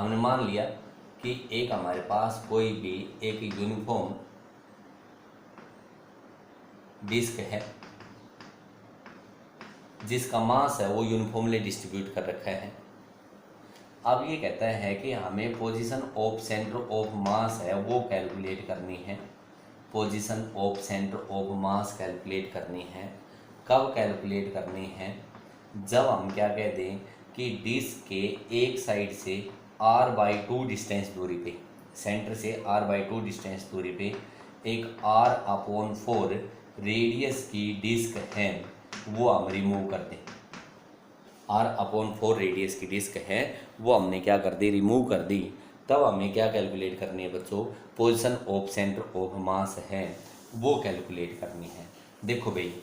हमने मान लिया कि एक हमारे पास कोई भी एक यूनिफॉर्म डिस्क है जिसका मास है वो यूनिफॉर्मली डिस्ट्रीब्यूट कर रखा है। अब ये कहता है कि हमें position of centre of mass है वो कैलकुलेट करनी है। Position of centre of mass calculate करनी है। कब कैलकुलेट करनी है? जब हम क्या कह दें कि डिस्क के एक साइड से r/2 डिस्टेंस दूरी पे, सेंटर से r/2 डिस्टेंस दूरी पे एक r/4 रेडियस की डिस्क है वो हम रिमूव कर दें। r/4 रेडियस की डिस्क है वो हमने क्या कर दी, रिमूव कर दी। तब हमें क्या कैलकुलेट करनी है बच्चों? Position of centre of mass है वो कैलकुलेट करनी है। देखो भाई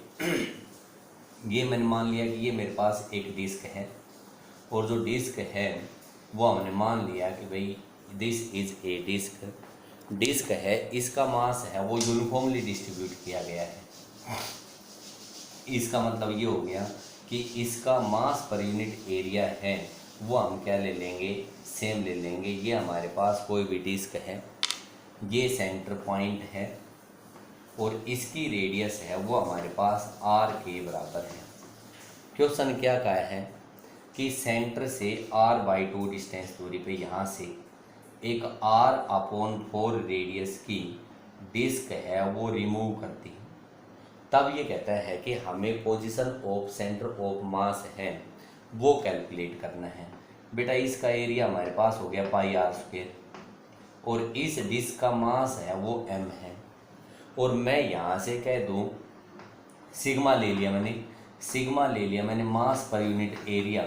ये मैंने मान लिया कि ये मेरे पास एक डिस्क है और जो डिस्क है वो हमने मान लिया कि भाई दिस इज ए डिस्क है, इसका मास है वो यूनिफॉर्मली डिस्ट्रीब्यूट किया गया है। इसका मतलब ये हो गया कि इसका मास पर यूनिट एरिया है वो हम क्या ले लेंगे, सेम ले लेंगे। ये हमारे पास कोई भी डिस्क है, ये सेंटर पॉइंट है और इसकी रेडियस है वो हमारे पास r के बराबर है। क्वेश्चन क्या कहा है कि सेंटर से r/2 डिस्टेंस दूरी पे यहाँ से एक r/4 रेडियस की डिस्क है वो रिमूव कर दी। तब ये कहता है कि हमें position of centre of mass है वो कैलकुलेट करना है। बेटा इसका एरिया हमारे पास हो गया πr² और इस डिस्क का मास है वो m है और मैं यहाँ से कह दूँ सिग्मा ले लिया मैंने mass per unit area,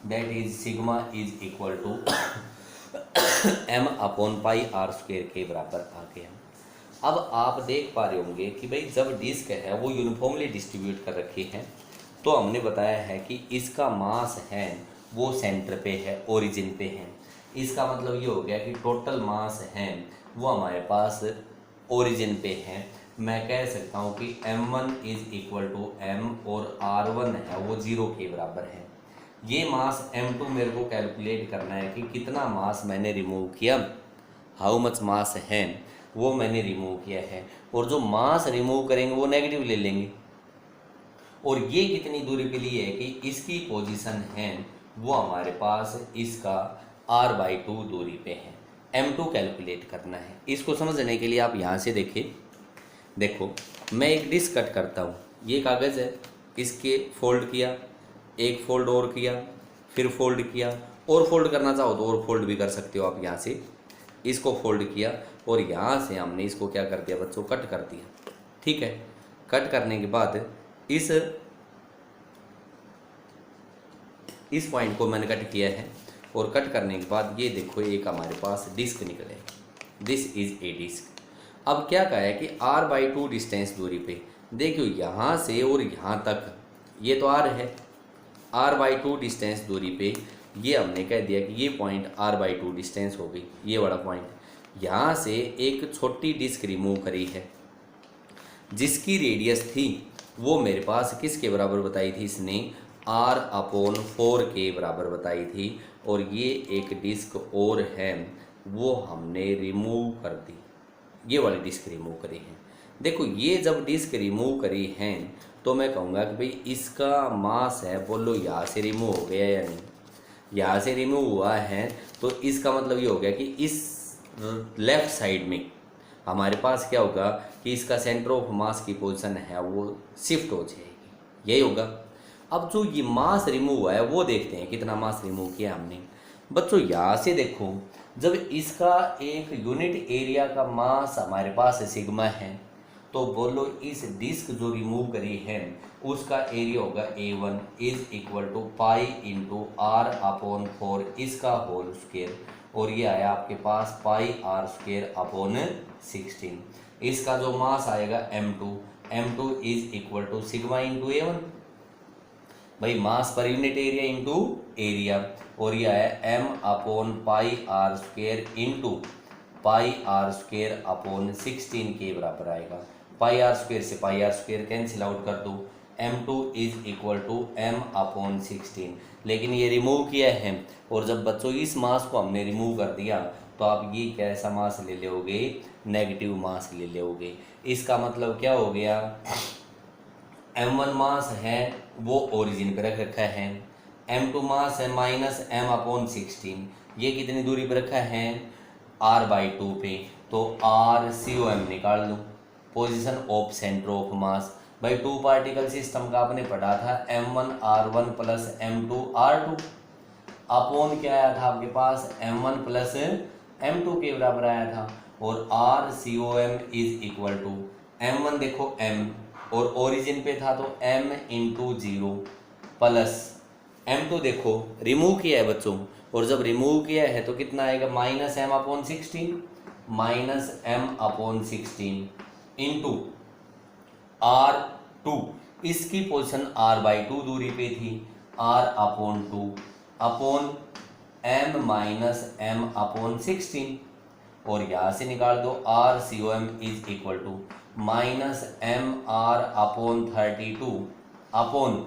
that is sigma is equal to m/πr² के बराबर आ गया। अब आप देख पा रहे होंगे कि भाई जब डिस्क है वो यूनिफॉर्मली डिस्ट्रीब्यूट कर रखी है तो हमने बताया है कि इसका मास है वो सेंटर पे है, ओरिजिन पे है। इसका मतलब ये हो गया कि टोटल मास है वो हमारे पास ओरिजिन पे है। मैं कह सकता हूँ कि m1 is equal to m और r1 है वो 0 के बराबर है। ये मास m2 मेरे को कैलकुलेट करना है कि कितना मास मैंने रिमूव किया, हाउ मच मास है वो मैंने रिमूव किया है। और जो मास रिमूव करेंगे वो नेगेटिव ले लेंगे और ये कितनी दूरी पे लिए है कि इसकी पोजीशन है वो हमारे पास इसका r/2 दूरी पे है। m2 कैलकुलेट करना है। इसको समझने के लिए आप यहाँ से देखो मैं एक डिस्क कट करता हूँ। ये कागज़ है, इसके फोल्ड किया, एक फोल्ड और किया, फिर फोल्ड किया, और फोल्ड करना चाहो तो और फोल्ड भी कर सकते हो आप। यहाँ से इसको फोल्ड किया और यहाँ से हमने इसको क्या कर दिया बच्चों, कट कर दिया। ठीक है, कट करने के बाद इस पॉइंट को मैंने कट किया है और कट करने के बाद ये देखो एक हमारे पास डिस्क निकले, दिस इज ए डिस्क। अब क्या कहा है कि r/2 डिस्टेंस दूरी पे, देखियो यहाँ से और यहाँ तक ये तो r है, r/2 डिस्टेंस दूरी पे ये हमने कह दिया कि ये पॉइंट r/2 डिस्टेंस हो गई। ये बड़ा पॉइंट यहाँ से एक छोटी डिस्क रिमूव करी है जिसकी रेडियस थी वो मेरे पास किसके बराबर बताई थी, इसने r/4 के बराबर बताई थी। और ये एक डिस्क और है वो हमने रिमूव कर दी, ये वाली डिस्क रिमूव करी है। देखो ये जब डिस्क रिमूव करी है तो मैं कहूँगा कि भाई इसका मास है, बोलो यहाँ से रिमूव हो गया या नहीं, यहाँ से रिमूव हुआ है तो इसका मतलब ये हो गया कि इस लेफ़्ट साइड में हमारे पास क्या होगा कि इसका सेंटर ऑफ मास की पोजीशन है वो शिफ्ट हो जाएगी, यही होगा। अब जो ये मास रिमूव हुआ है वो देखते हैं कितना मास रिमूव किया हमने। बच्चों यहाँ से देखो, जब इसका एक यूनिट एरिया का मास हमारे पास सिग्मा है तो बोलो इस डिस्क जो रिमूव करी है उसका एरिया होगा A1 is equal to pi into r/4 इसका होल स्क्वायर, और ये आया आपके पास πr²/16। इसका जो मास आएगा m2 is equal to sigma into A1, भाई मास per unit area into area, और ये आया m/πr² इंटू πr² अपॉन 16 के बराबर आएगा। πr² से πr² कैंसिल आउट कर दो, m2 is equal to m/16, लेकिन ये रिमूव किया है। और जब बच्चों इस मास को हमने रिमूव कर दिया तो आप ये कैसा मास ले लोगे, नेगेटिव मास ले लोगे। इसका मतलब क्या हो गया, m1 मास है वो ओरिजिन पे रख रखा है, m2 मास है -m/16, ये कितनी दूरी पे रखा है, r/2 पे। तो RCOM निकाल लो, position of centre of mass. भाई टू पार्टिकल सिस्टम का आपने पढ़ा था m1r1 प्लस m2r2, अपॉन क्या आया था आपके पास, m1 प्लस m2 के बराबर आया था। और RCOM is equal to m1 देखो m और ओरिजिन पे था तो m इंटू 0 प्लस m2 देखो रिमूव किया है बच्चों, और जब रिमूव किया है तो कितना आएगा, -m/16 इंटू r2, इसकी पोजीशन r/2 दूरी पे थी, r/2 अपॉन m-m/16, और यहाँ से निकाल दो RCOM is equal to -mr/32 upon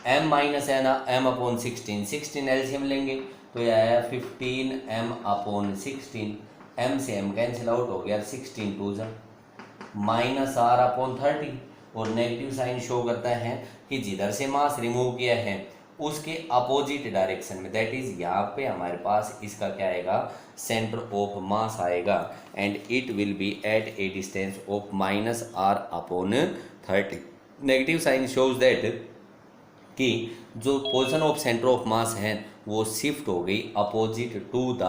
m-m/16, 16 LCM लेंगे तो यह आया 15m/16, m से m कैंसिल आउट हो गया, 16 2 -r/30, और नेगेटिव साइन शो करता है कि जिधर से मास रिमूव किया है उसके अपोजिट डायरेक्शन में, दैट इज यहाँ पे हमारे पास इसका क्या आएगा, सेंटर ऑफ मास आएगा, and it will be at a distance of -r/30। Negative sign shows that कि जो position of centre of mass है वो शिफ्ट हो गई opposite to the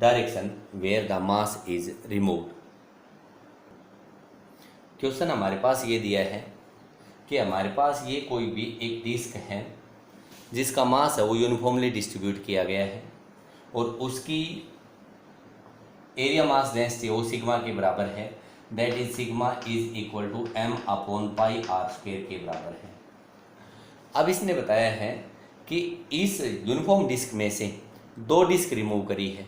direction where the mass is removed. Question हमारे पास ये दिया है कि हमारे पास ये कोई भी एक डिस्क है जिसका मास है वो यूनिफॉर्मली डिस्ट्रीब्यूट किया गया है, और उसकी एरिया मास डेंसिटी वो सिग्मा के बराबर है, that is sigma is equal to m/πr² के बराबर है। अब इसने बताया है कि इस यूनिफॉर्म डिस्क में से दो डिस्क रिमूव करी है,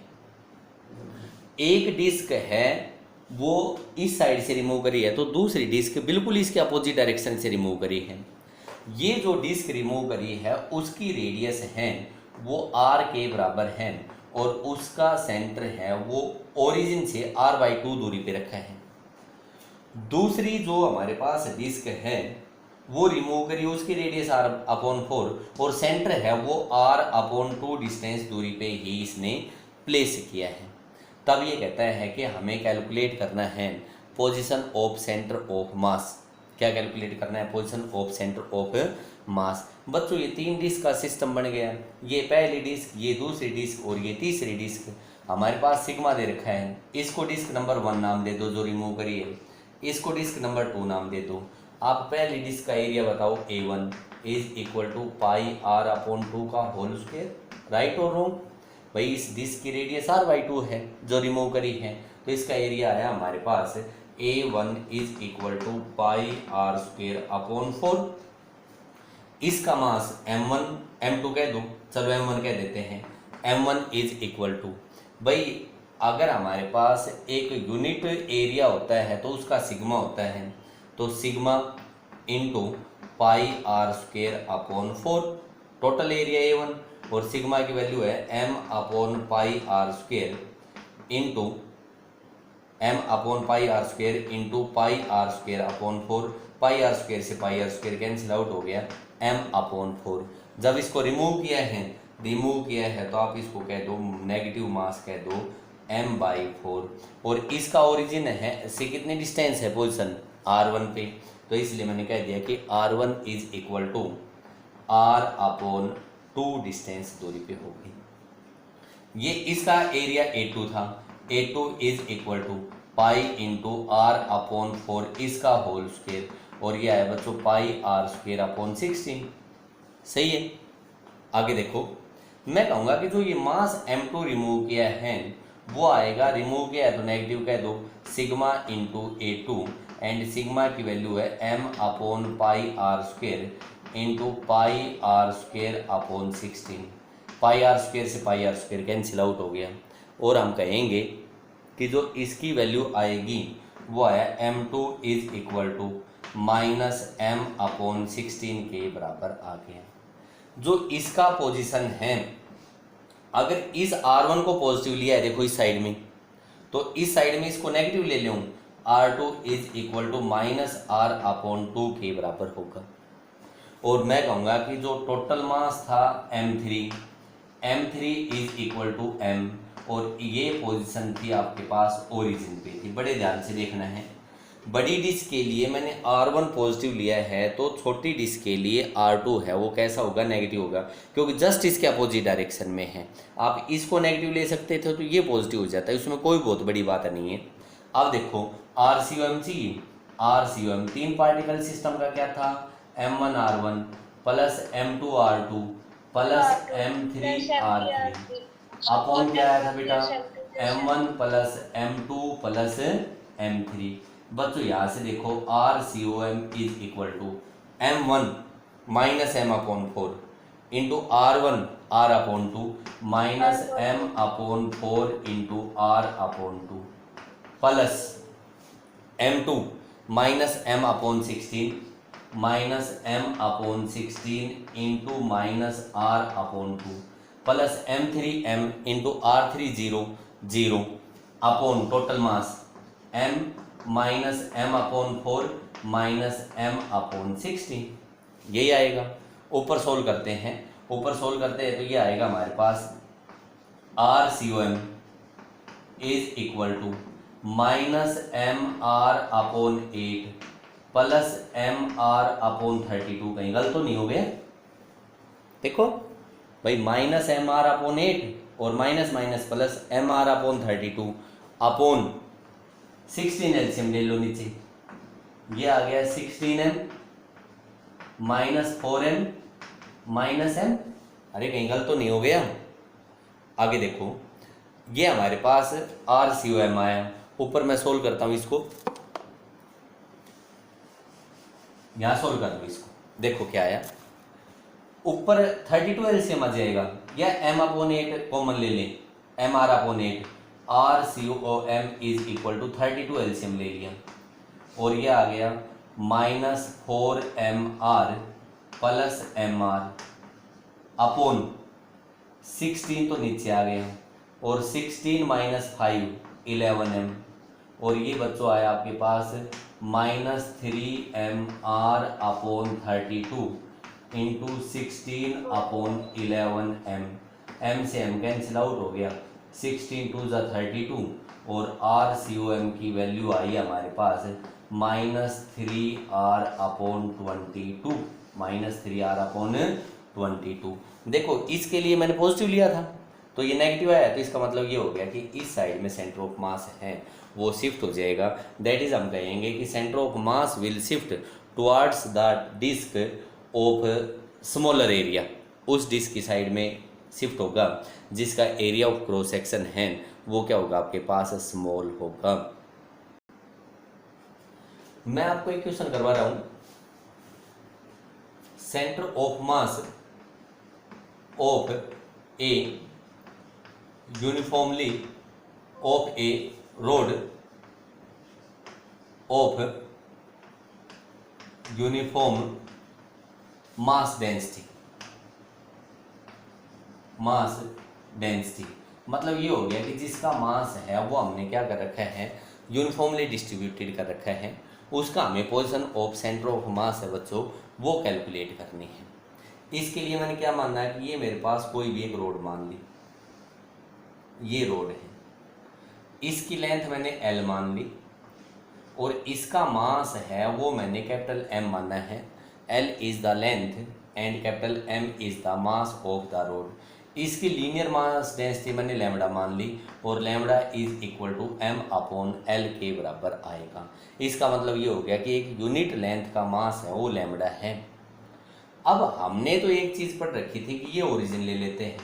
एक डिस्क है वो इस साइड से रिमूव करी है तो दूसरी डिस्क बिल्कुल इसके अपोजिट डायरेक्शन से रिमूव करी है। ये जो डिस्क रिमूव करी है उसकी रेडियस है वो r के बराबर है, और उसका सेंटर है वो ओरिजिन से r/2 दूरी पे रखा है। दूसरी जो हमारे पास डिस्क है वो रिमूव करी, उसकी रेडियस r/4 और सेंटर है वो r/2 डिस्टेंस दूरी पे ही इसने प्लेस किया है। तब ये कहता है कि हमें कैलकुलेट करना है पोजीशन ऑफ सेंटर ऑफ मास। क्या कैलकुलेट करना है, पोजीशन ऑफ सेंटर ऑफ मास। बच्चों ये तीन डिस्क का सिस्टम बन गया, ये पहली डिस्क, ये दूसरी डिस्क और ये तीसरी डिस्क। हमारे पास सिग्मा दे रखा है, इसको डिस्क नंबर 1 नाम दे दो जो रिमूव करी है, इसको डिस्क नंबर 2 नाम दे दो। आप पहली डिस्क का एरिया बताओ, A1 is equal to πr/2 का होल स्क्वायर, राइट और रॉन्ग। भाई इस डिस्क की रेडियस r/2 है जो रिमूव करी है, तो इसका एरिया आया हमारे पास A1 is equal to πr²/4। इसका मास m1 m2 कह दो, चलो m1 कह देते हैं, m1 इज इक्वल टू, भाई अगर हमारे पास एक यूनिट एरिया होता है तो उसका सिग्मा होता है, तो sigma into πr²/4 total area A1, और सिग्मा की वैल्यू है m/πr² into m/πr² into πr²/4, πr² से πr² कैंसिल आउट हो गया, m/4। जब इसको रिमूव किया है तो आप इसको कह दो नेगेटिव मास कह दो m/4, और इसका ओरिजिन है से कितनी डिस्टेंस है पोजीशन r1 पे, तो इसलिए मैंने कह दिया कि r1 is equal to r/2 distance दूरी पे होगी। ये इसका एरिया A2 था, A2 is equal to pi into r/4 इसका होल स्क्वायर, और ये है बच्चों πr²/16। सही है। आगे देखो, मैं कहूँगा कि जो ये मास m2 रिमूव किया है वो आएगा, रिमूव किया है तो नेगेटिव कह दो, sigma into A2, and sigma की वैल्यू है m/πr² इंटू πr²/16। πr² से πr² कैंसिल आउट हो गया, और हम कहेंगे कि जो इसकी वैल्यू आएगी वो है m2 is equal to -m/16 के बराबर आ गया। जो इसका पोजीशन है, अगर इस R1 को पॉजिटिव लिया है, देखो इस साइड में, तो इस साइड में इसको नेगेटिव ले लूँ, R2 is equal to -R/2 के बराबर होगा। और मैं कहूँगा कि जो टोटल मास था M3 is equal to M, और ये पोजीशन थी आपके पास ओरिजिन पे थी। बड़े ध्यान से देखना है, बड़ी डिस्क के लिए मैंने R1 पॉजिटिव लिया है, तो छोटी डिस्क के लिए R2 है वो कैसा होगा, नेगेटिव होगा, क्योंकि जस्ट इसके अपोजिट डायरेक्शन में है। आप इसको नेगेटिव ले सकते थे तो ये पॉजिटिव हो जाता है, उसमें कोई बहुत बड़ी बात नहीं है। अब देखो RCOM चाहिए, RCOM तीन पार्टिकल सिस्टम का क्या था, M1R1 plus M2R2 plus M3R3 upon क्या आया था बेटा, M1 plus M2 plus M3। बच्चों यहाँ से देखो RCOM is equal to M1 minus M/4 into R1 R/2 minus M/4 into R/2 plus M2 minus M/16 minus M/16 into minus R/2 plus M3M into R3 0 upon total mass M minus M/4 minus M/16, यही आएगा। ऊपर solve करते हैं, ऊपर solve करते हैं तो ये आएगा हमारे पास RCOM is equal to -MR/8 plus MR/32। कहीं गलत तो नहीं हो गया? देखो भाई, -MR/8 और minus minus plus MR/32 upon 16 LCM ले लो नीचे, ये आ गया 16M minus 4M minus M। अरे कहीं गलत तो नहीं हो गया? आगे देखो, ये हमारे पास RCOM आया, ऊपर मैं सोल्व करता हूँ इसको, यहाँ सोल्व कर दो इसको, देखो क्या आया, ऊपर 32 एलसीएम आ जाएगा, या M/8 कॉमन ले लें, MR/8 RCOM is equal to 32 LCM ले लिया, और ये आ गया -4MR प्लस MR अपॉन 16 तो नीचे आ गया, और 16 माइनस 5 11M, और ये बच्चों आया आपके पास -3MR/32 इंटू 16/11M। M से M कैंसिल आउट हो गया, 16 2 ज़ा 32, और RCOM की वैल्यू आई हमारे पास -3R/22 -3R/22। देखो इसके लिए मैंने पॉजिटिव लिया था तो ये नेगेटिव आया, तो इसका मतलब ये हो गया कि इस साइड में सेंटर ऑफ मास है वो शिफ्ट हो जाएगा। दैट इज हम कहेंगे कि centre of mass will shift towards the disc of smaller area, उस डिस्क की साइड में शिफ्ट होगा जिसका एरिया ऑफ क्रॉस सेक्शन है वो क्या होगा, आपके पास स्मॉल होगा। मैं आपको एक क्वेश्चन करवा रहा हूं, centre of mass of A uniformly of A road of uniform mass density, mass density मतलब ये हो गया कि जिसका मास है वो हमने क्या कर रखा है, यूनिफॉर्मली डिस्ट्रीब्यूटेड कर रखा है, उसका हमें position of centre of mass है बच्चों वो कैलकुलेट करनी है। इसके लिए मैंने क्या मानना है कि ये मेरे पास कोई भी एक रोड मान ली, ये रोड है, इसकी लेंथ मैंने L मान ली, और इसका मास है वो मैंने कैपिटल M माना है। L is the length and capital M is the mass of the road. इसकी लीनियर मास डेंसिटी मैंने लैम्बडा मान ली, और lambda is equal to M/L के बराबर आएगा। इसका मतलब ये हो गया कि एक यूनिट लेंथ का मास है वो लैम्बडा है। अब हमने तो एक चीज़ पढ़ रखी थी कि ये ओरिजिन ले लेते हैं,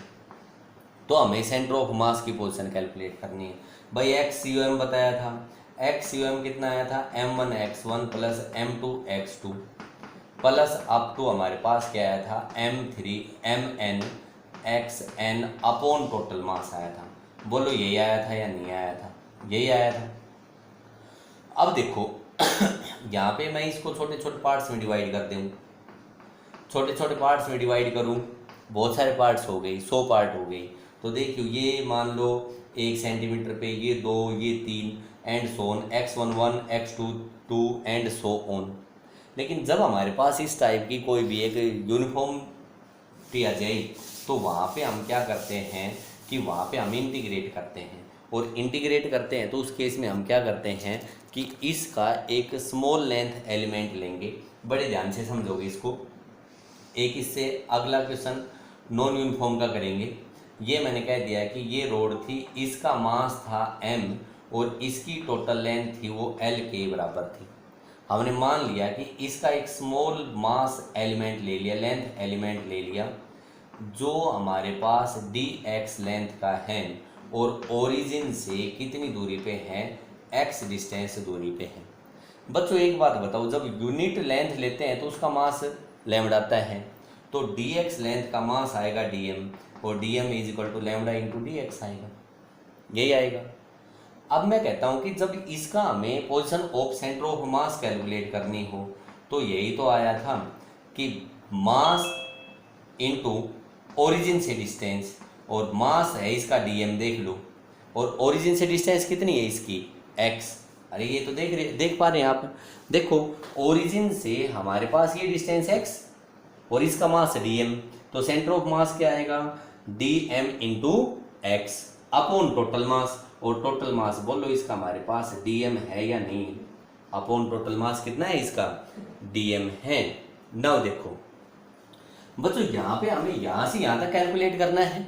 तो हमें सेंटर ऑफ मास की पोजीशन कैलकुलेट करनी है। भाई XCOM बताया था, XCOM कितना आया था, M1x1 plus M2x2 plus up to हमारे पास क्या आया था, M3MNXN अपॉन टोटल मास आया था। बोलो यही आया था या नहीं आया था? यही आया था। अब देखो यहाँ पे मैं इसको छोटे छोटे पार्ट्स में डिवाइड कर दूँ, छोटे छोटे पार्ट्स में डिवाइड करूँ, बहुत सारे पार्ट्स हो गए, 100 पार्ट हो गए। तो देखियो ये मान लो 1 सेंटीमीटर पे, ये 2, ये 3 and so on, x1 1, x2 2 and so on. लेकिन जब हमारे पास इस टाइप की कोई भी एक यूनिफॉर्मिटी आ जाए तो वहाँ पे हम क्या करते हैं कि वहाँ पे हम इंटीग्रेट करते हैं, और इंटीग्रेट करते हैं तो उस केस में हम क्या करते हैं कि इसका एक स्मॉल लेंथ एलिमेंट लेंगे। बड़े ध्यान से समझोगे इसको। एक इससे अगला क्वेश्चन नॉन यूनिफॉर्म का करेंगे। ये मैंने कह दिया कि ये रोड थी, इसका मास था m और इसकी टोटल लेंथ थी वो l के बराबर थी। हमने मान लिया कि इसका एक स्मॉल मास एलिमेंट ले लिया, लेंथ एलिमेंट ले लिया, जो हमारे पास dx लेंथ का है और ओरिजिन से कितनी दूरी पे है, x डिस्टेंस दूरी पे है। बच्चों एक बात बताओ, जब यूनिट लेंथ लेते हैं तो उसका मास लैम्डा आता है, तो dx लेंथ का मास आएगा dm, और dm is equal to lambda into dx आएगा, यही आएगा। अब मैं कहता हूँ कि जब इसका हमें position of centre of mass calculate करनी हो तो यही तो आया था कि मास इंटू ओरिजिन से डिस्टेंस, और मास है इसका dm देख लो, और ओरिजिन से डिस्टेंस कितनी है इसकी x। अरे ये तो देख पा रहे हैं आप, देखो ओरिजिन से हमारे पास ये डिस्टेंस x और इसका मास dm, तो सेंटर ऑफ मास क्या आएगा dm into x upon total मास, और टोटल मास बोलो इसका हमारे पास dm है या नहीं, अपॉन टोटल मास कितना है इसका dm है। नाउ देखो बच्चों यहाँ पे हमें यहाँ से यहाँ तक कैलकुलेट करना है,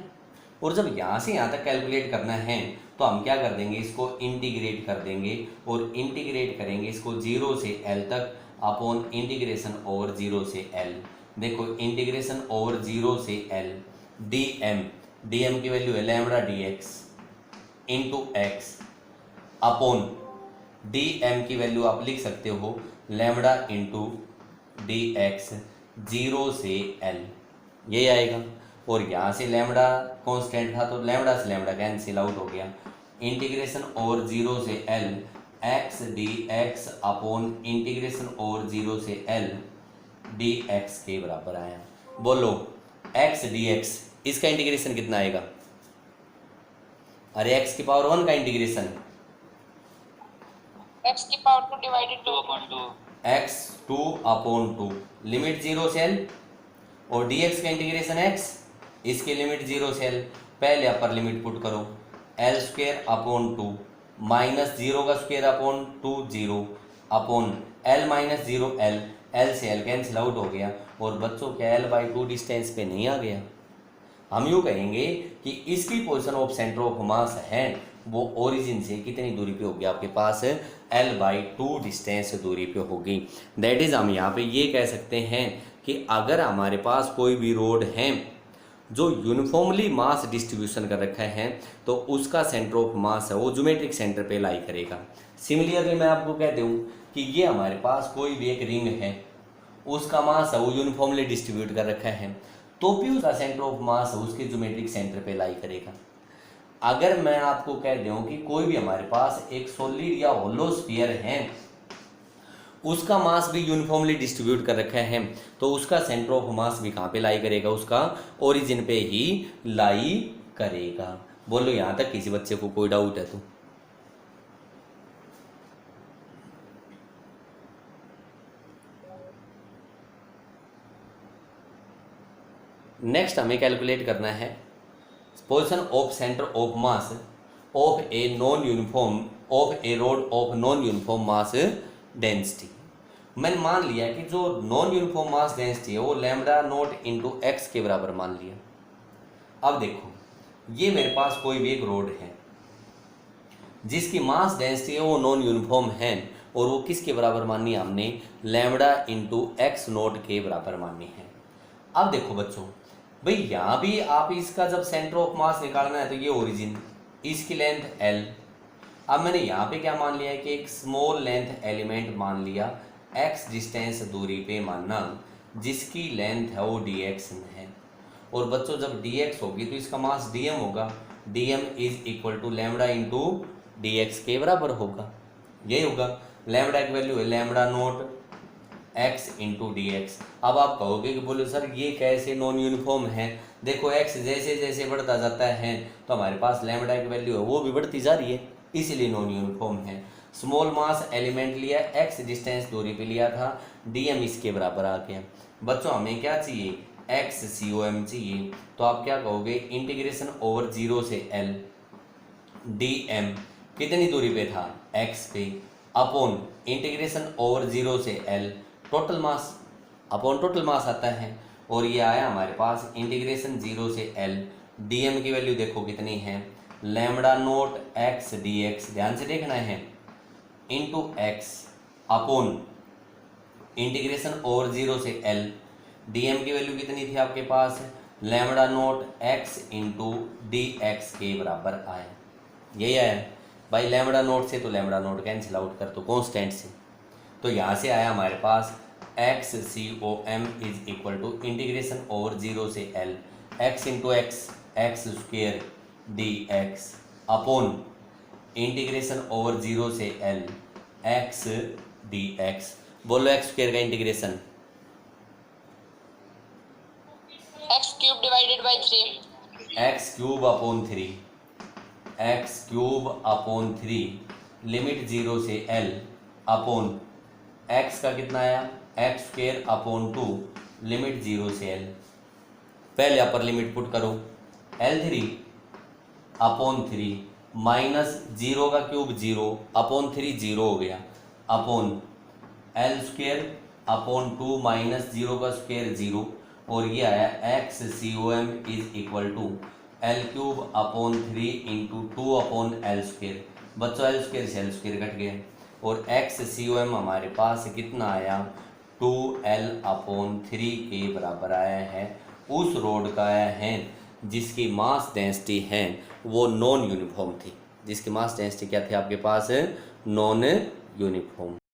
और जब यहाँ से यहाँ तक कैलकुलेट करना है तो हम क्या कर देंगे, इसको इंटीग्रेट कर देंगे, और इंटीग्रेट करेंगे इसको 0 से l तक अपॉन इंटीग्रेशन ओवर 0 से l। देखो इंटीग्रेशन ओवर 0 से l dm की वैल्यू है lambda dx into x upon dm की वैल्यू आप लिख सकते हो लैम्डा इंटू dx 0 से l, यही आएगा। और यहाँ से लैम्डा कांस्टेंट था तो लैम्डा से लैम्डा कैंसिल आउट हो गया, इंटीग्रेशन ओवर 0 से l x dx upon integration over 0 से l dx के बराबर आया। बोलो x dx, इसका इंटीग्रेशन कितना आएगा, अरे x की पावर 1 का इंटीग्रेशन x की power 2 divided 2/2 x 2 upon 2 limit 0 से l, और dx का इंटीग्रेशन x, इसकी लिमिट 0 से l, पहले अपर लिमिट पुट करो l स्क्वायर अपॉन 2 माइनस 0 का square upon 2 0 upon l minus 0 l से l कैंसिल आउट हो गया, और बच्चों क्या l/2 डिस्टेंस पे नहीं आ गया। हम यूँ कहेंगे कि इसकी position of centre of mass है वो ओरिजिन से कितनी दूरी पे होगी, आपके पास l/2 डिस्टेंस दूरी पे होगी। दैट इज हम यहाँ पे ये कह सकते हैं कि अगर हमारे पास कोई भी रोड है जो यूनिफॉर्मली मास डिस्ट्रीब्यूशन कर रखा है तो उसका सेंटर ऑफ मास है वो ज्योमेट्रिक सेंटर पे लाई करेगा। सिमिलरली मैं आपको कह दूँ कि ये हमारे पास कोई भी एक रिंग है, उसका मास है वो यूनिफॉर्मली डिस्ट्रीब्यूट कर रखा है, तो भी उसका सेंटर ऑफ मास है उसके ज्योमेट्रिक सेंटर पे लाई करेगा। अगर मैं आपको कह दूं कि कोई भी हमारे पास एक सॉलिड या होलो स्फीयर है, उसका मास भी यूनिफॉर्मली डिस्ट्रीब्यूट कर रखा है, तो उसका सेंटर ऑफ मास भी कहाँ पे लाई करेगा, उसका ओरिजिन पे ही लाई करेगा। बोलो यहाँ तक किसी बच्चे को कोई डाउट है तो? नेक्स्ट हमें कैलकुलेट करना है position of centre of mass of a non uniform of A road of non uniform mass density. मैंने मान लिया कि जो नॉन यूनिफॉर्म मास डेंसिटी है वो लैम्डा नॉट इंटू एक्स के बराबर मान लिया। अब देखो ये मेरे पास कोई भी एक रोड है जिसकी मास डेंसिटी है वो नॉन यूनिफॉर्म है, और वो किसके बराबर माननी है, हमने लैम्डा इंटू एक्स नॉट के बराबर माननी है। अब देखो बच्चों भाई यहाँ भी आप इसका जब सेंटर ऑफ मास निकालना है तो ये ओरिजिन, इसकी लेंथ l। अब मैंने यहाँ पे क्या मान लिया है कि एक स्मॉल लेंथ एलिमेंट मान लिया x डिस्टेंस दूरी पे मानना, जिसकी लेंथ है वो dx है। और बच्चों जब dx होगी तो इसका मास dm होगा, dm is equal to lambda into dx के बराबर होगा, यही होगा। लैम्बडा की वैल्यू है lambda naught x into D x. अब आप कहोगे कि बोलो सर ये कैसे नॉन यूनिफॉर्म है, देखो x जैसे जैसे बढ़ता जाता है तो हमारे पास लैम्बडा की वैल्यू है वो भी बढ़ती जा रही है, इसीलिए नॉन यूनिफॉर्म है। स्मॉल मास एलिमेंट लिया, x डिस्टेंस दूरी पे लिया था, dm इसके बराबर आ गया। बच्चों हमें क्या चाहिए, x COM चाहिए, तो आप क्या कहोगे इंटीग्रेशन ओवर 0 से l dm कितनी दूरी पे था x पे अपॉन इंटीग्रेशन ओवर 0 से l total mass upon total मास आता है, और ये आया हमारे पास इंटीग्रेशन 0 से l dm की वैल्यू देखो कितनी है लैम्बडा नोट x dx, ध्यान से देखना है, into x upon integration over 0 से l dm की वैल्यू कितनी थी आपके पास lambda naught x into D X के बराबर आया। यही आया भाई, लैम्बडा नोट से तो लैम्बडा नोट कैंसिल आउट कर तो कांस्टेंट से, तो यहाँ से आया हमारे पास x COM is equal to integration over 0 से l x into x square d x upon integration over 0 से l x डी एक्स। बोलो x स्क्वेयर का integration x cube divided by 3 x cube upon 3, x cube upon 3 limit 0 से l upon x का कितना आया x square upon 2 limit 0 से l। पहले upper limit put करो l3 अपॉन 3 माइनस 0 का क्यूब 0 अपॉन 3 0 हो गया upon l square upon 2 minus 0 का स्क्वेयर 0, और ये आया x COM is equal to l cube upon 3 into 2 upon l square. बच्चों l स्क्वेयर से l स्क्वेयर कट गया, और x COM हमारे पास कितना आया 2l अपॉन 3 के बराबर आया है, उस रोड का आया है जिसकी मास डेंसिटी है वो नॉन यूनिफॉर्म थी, जिसकी मास डेंसिटी क्या थी आपके पास नॉन यूनिफॉर्म।